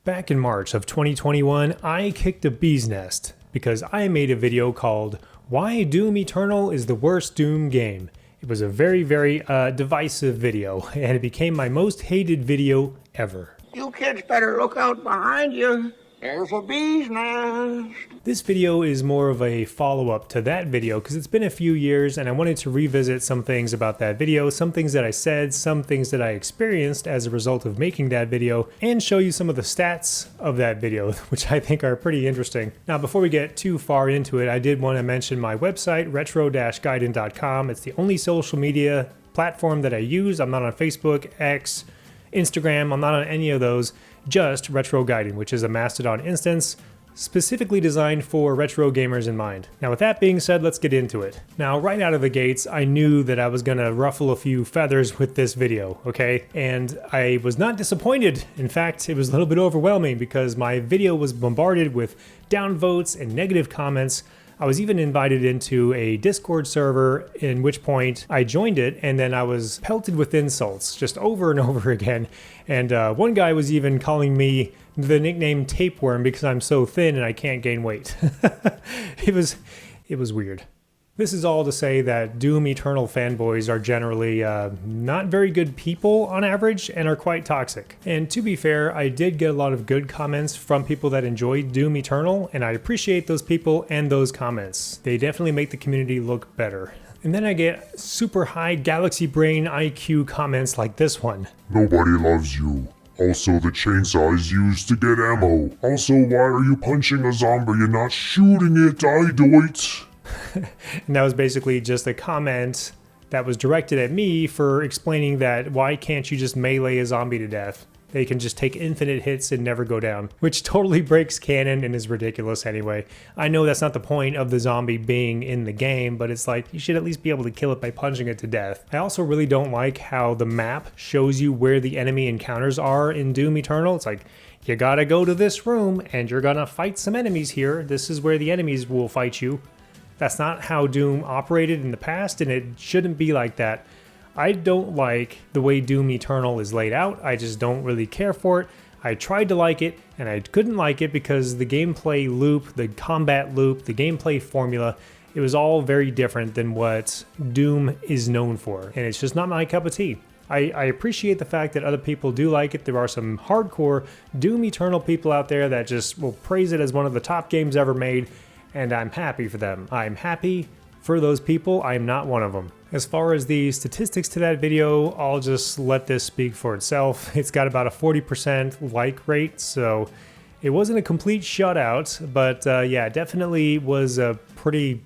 Back in March of 2021, I kicked a bee's nest because I made a video called Why Doom Eternal is the Worst Doom Game. It was a very divisive video, and it became my most hated video ever. You kids better look out behind you. There's a bee's nest. This video is more of a follow-up to that video because it's been a few years and I wanted to revisit some things about that video, some things that I said, some things that I experienced as a result of making that video, and show you some of the stats of that video, which I think are pretty interesting. Now, before we get too far into it, I did want to mention my website, retro-gaiden.com. It's the only social media platform that I use. I'm not on Facebook, X, Instagram. I'm not on any of those. Just Retro Gaiden, which is a Mastodon instance specifically designed for retro gamers in mind. Now, with that being said, let's get into it. Now, right out of the gates, I knew that I was gonna ruffle a few feathers with this video, okay? And I was not disappointed. In fact, it was a little bit overwhelming because my video was bombarded with downvotes and negative comments. I was even invited into a Discord server, in which point I joined it, and then I was pelted with insults just over and over again. And one guy was even calling me the nickname Tapeworm because I'm so thin and I can't gain weight. It was weird. This is all to say that Doom Eternal fanboys are generally not very good people on average and are quite toxic. And to be fair, I did get a lot of good comments from people that enjoyed Doom Eternal, and I appreciate those people and those comments. They definitely make the community look better. And then I get super high galaxy brain IQ comments like this one. Nobody loves you. Also, the chainsaw is used to get ammo. Also, why are you punching a zombie and not shooting it? I do it. And that was basically just a comment that was directed at me for explaining that why can't you just melee a zombie to death? They can just take infinite hits and never go down, which totally breaks canon and is ridiculous anyway. I know that's not the point of the zombie being in the game, but it's like you should at least be able to kill it by punching it to death. I also really don't like how the map shows you where the enemy encounters are in Doom Eternal. It's like, you gotta go to this room and you're gonna fight some enemies here. This is where the enemies will fight you. That's not how Doom operated in the past, and it shouldn't be like that. I don't like the way Doom Eternal is laid out. I just don't really care for it. I tried to like it, and I couldn't like it because the gameplay loop, the combat loop, the gameplay formula, it was all very different than what Doom is known for, and it's just not my cup of tea. I appreciate the fact that other people do like it. There are some hardcore Doom Eternal people out there that just will praise it as one of the top games ever made, and I'm happy for them. I'm happy for those people. I'm not one of them. As far as the statistics to that video, I'll just let this speak for itself. It's got about a 40% like rate, so it wasn't a complete shutout, but yeah, definitely was a pretty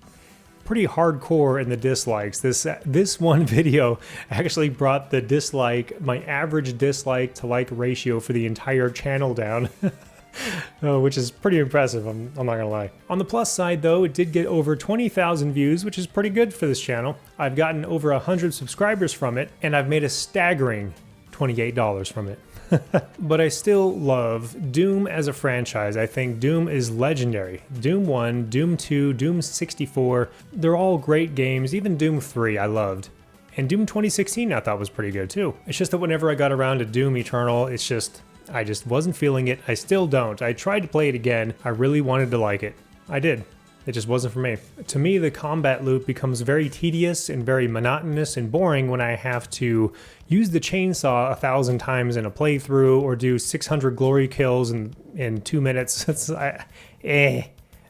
hardcore in the dislikes. This one video actually brought the my average dislike to like ratio for the entire channel down. Which is pretty impressive, I'm not gonna lie. On the plus side though, it did get over 20,000 views, which is pretty good for this channel. I've gotten over 100 subscribers from it, and I've made a staggering $28 from it. But I still love Doom as a franchise. I think Doom is legendary. Doom 1, Doom 2, Doom 64, they're all great games. Even Doom 3 I loved. And Doom 2016 I thought was pretty good too. It's just that whenever I got around to Doom Eternal, I just wasn't feeling it. I still don't. I tried to play it again. I really wanted to like it. I did. It just wasn't for me. To me, the combat loop becomes very tedious and very monotonous and boring when I have to use the chainsaw 1,000 times in a playthrough or do 600 glory kills in 2 minutes.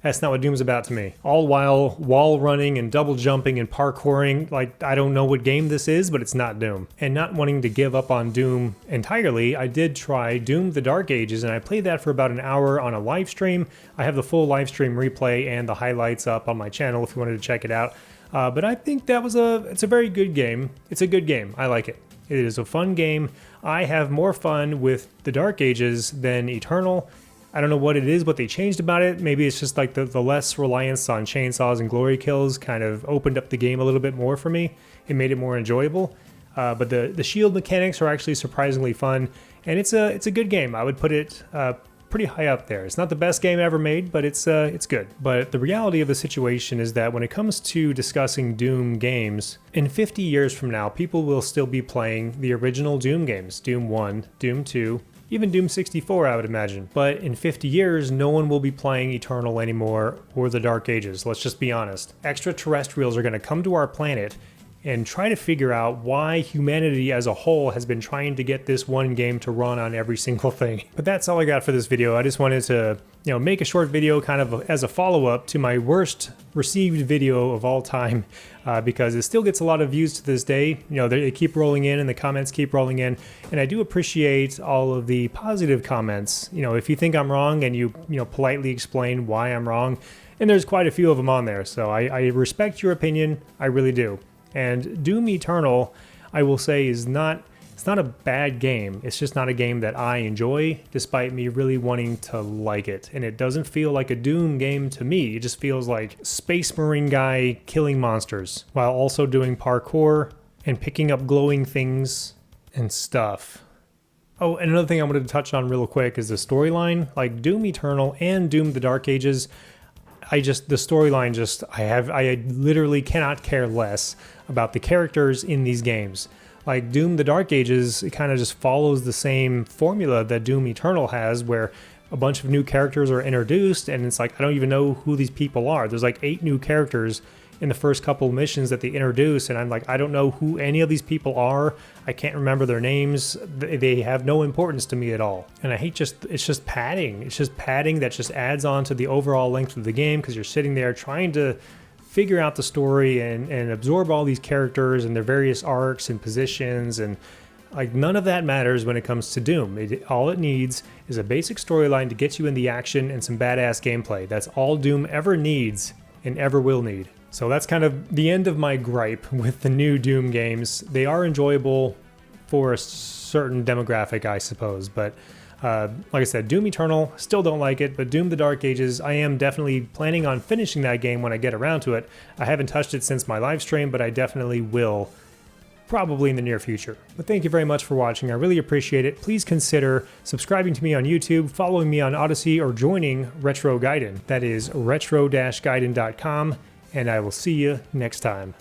That's not what Doom's about to me. All while wall running and double jumping and parkouring, like I don't know what game this is, but it's not Doom. And not wanting to give up on Doom entirely, I did try Doom the Dark Ages, and I played that for about an hour on a live stream. I have the full live stream replay and the highlights up on my channel if you wanted to check it out. But I think it's a very good game. It's a good game. I like it. It is a fun game. I have more fun with the Dark Ages than Eternal. I don't know what it is, what they changed about it. Maybe it's just like the less reliance on chainsaws and glory kills kind of opened up the game a little bit more for me. It made it more enjoyable. But the shield mechanics are actually surprisingly fun, and it's a good game. I would put it pretty high up there. It's not the best game ever made, but it's good. But the reality of the situation is that when it comes to discussing Doom games, in 50 years from now, people will still be playing the original Doom games. Doom 1, Doom 2, Even Doom 64, I would imagine. But in 50 years, no one will be playing Eternal anymore or the Dark Ages, let's just be honest. Extraterrestrials are going to come to our planet and try to figure out why humanity as a whole has been trying to get this one game to run on every single thing. But that's all I got for this video. I just wanted to, make a short video kind of as a follow-up to my worst received video of all time, because it still gets a lot of views to this day. They keep rolling in and the comments keep rolling in, and I do appreciate all of the positive comments. If you think I'm wrong and you politely explain why I'm wrong, and there's quite a few of them on there, so I respect your opinion, I really do. And Doom Eternal, I will say, it's not a bad game. It's just not a game that I enjoy, despite me really wanting to like it. And it doesn't feel like a Doom game to me. It just feels like Space Marine guy killing monsters while also doing parkour and picking up glowing things and stuff. Oh, and another thing I wanted to touch on real quick is the storyline. Like Doom Eternal and Doom the Dark Ages, the storyline I literally cannot care less about the characters in these games. Like Doom the Dark Ages, it kind of just follows the same formula that Doom Eternal has, where a bunch of new characters are introduced, and it's like, I don't even know who these people are. There's like 8 new characters in the first couple of missions that they introduce, and I'm like, I don't know who any of these people are. I can't remember their names. They have no importance to me at all. And I hate it's just padding. It's just padding that just adds on to the overall length of the game, because you're sitting there trying to figure out the story and absorb all these characters and their various arcs and positions, and like none of that matters when it comes to Doom. All it needs is a basic storyline to get you in the action and some badass gameplay. That's all Doom ever needs and ever will need. So that's kind of the end of my gripe with the new Doom games. They are enjoyable for a certain demographic, I suppose, but like I said, Doom Eternal, still don't like it, but Doom the Dark Ages, I am definitely planning on finishing that game when I get around to it. I haven't touched it since my live stream, but I definitely will, probably in the near future. But thank you very much for watching, I really appreciate it. Please consider subscribing to me on YouTube, following me on Odyssey, or joining Retro Gaiden. That is retro-gaiden.com, and I will see you next time.